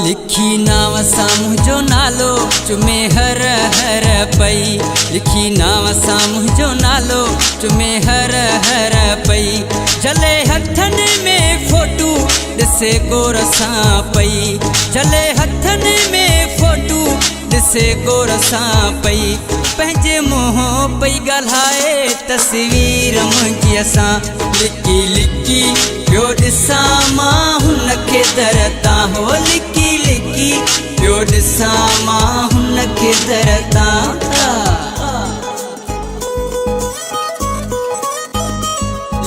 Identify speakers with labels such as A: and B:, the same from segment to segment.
A: लिखी नाव सां मुंहिंजो नालो चुमे हर हर पई। लिखी नाव सां मुंहिंजो नालो चुमे हर हर पई। जले हथनि में फोटू ॾिसे गोर सां पई। जले हथनि में फोटू ॾिसे गोर सां पई। पंहिंजे मुंहुं पई ॻाल्हाए तस्वीर मुंहिंजी असां। लिकी लिकी पियो ॾिसां मां हुन खे दर तां हो। लिकी लिकी पियो ॾिसां मां हुन खे दर तां।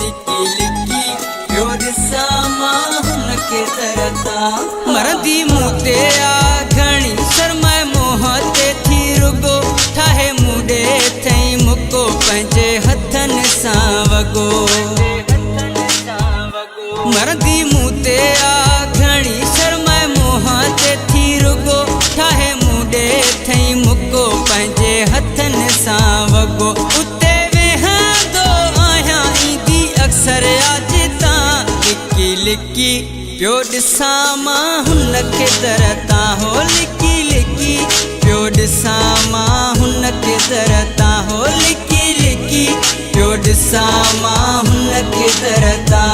A: लिकी लिकी पियो ॾिसां मां हुन खे दर तां। मरंदी मूं ते आ घणी शर्माए मुंहुं ते थी रुगो। ठाहे मुॾे थई मुको पंहिंजे हथनि सां वॻो। मरंदी मूं ते आ घणी शर्माए मुंहुं ते थी रुगो। ठाहे मुॾे थई मुको पंहिंजे हथनि सां वॻो। उते वेहंदो आहियां ईंदी अक्सर यादि तां। लिकी लिकी पियो ॾिसां मां हुन खे दर तां हो। लिकी लिकी पियो ॾिसां मां हुन खे दर तां हो। लिकी लिकी पियो ॾिसां मां हुन खे दर तां।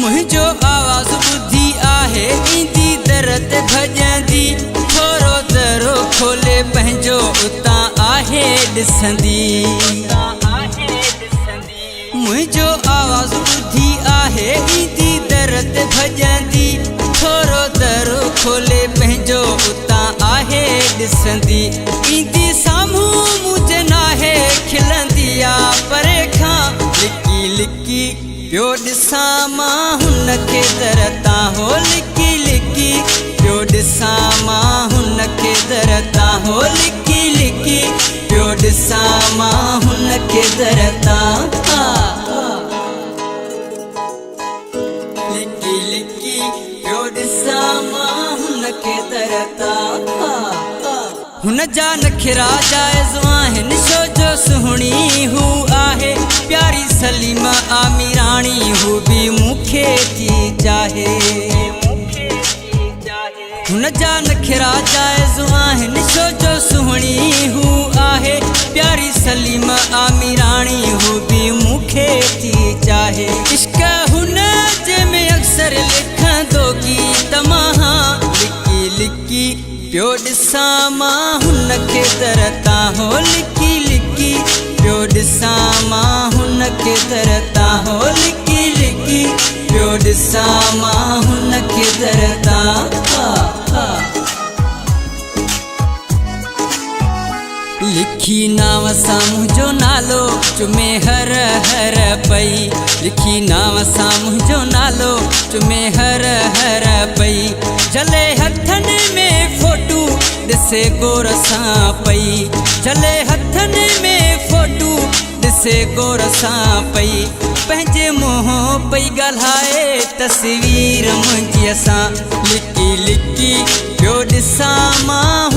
A: मुंहिंजो आवाज़ ॿुधी आहे ईंदी दर ते भॼंदी। थोरो दरो खोले पंहिंजो उतां आहे ॾिसंदी। मुंहिंजो आवाज़ ॿुधी आहे ईंदी दर ते भॼंदी। थोरो दरो खोले पंहिंजो उतां आहे ॾिसंदी। ईंदी साम्हूं मुंहिंजे नाहे खिलंदी आ परे खां। लिकी लिकी पियो ॾिसां मां हुन खे दर तां हो। लिकी लिकी पियो ॾिसां मां हुन खे दर तां हो। लिकी लिकी पियो ॾिसां मां हुन खे दर तां। लिकी लिकी पियो ॾिसां मां हुन खे दर तां। हुन जा नखरा जाइज़ आहिनि छो जो सुहिणी हू आहे। प्यारी सलीमा आमिराणी हू बि मूंखे थी चाहे। हुन जा नखरा जाइज़ आहिनि छो जो सुहिणी हू आहे। प्यारी सलीमा आमिराणी हू बि मूंखे थी चाहे। इश्क हुन जे में अक्सर लिखंदो गीत मां। लिकी लिकी पियो ॾिसां मां हुन खे दर तां हो। लिकी लिकी पियो ॾिसां मां हुन खे दर तां हो। लिकी लिकी पियो ॾिसां मां हुन खे दर तां। लिखी नाव सां मुंहिंजो नालो चुमे हर हर पई। लिखी नाव सां मुंहिंजो नालो चुमे हर हर पई। जले हथनि में फोटू ॾिसे गोर सां पई। जले हथनि में फोटू ॾिसे गोर सां पई। पंहिंजे मुंहुं पई ॻाल्हाए तस्वीर मुंहिंजी असां। लिकी लिकी पियो ॾिसां मां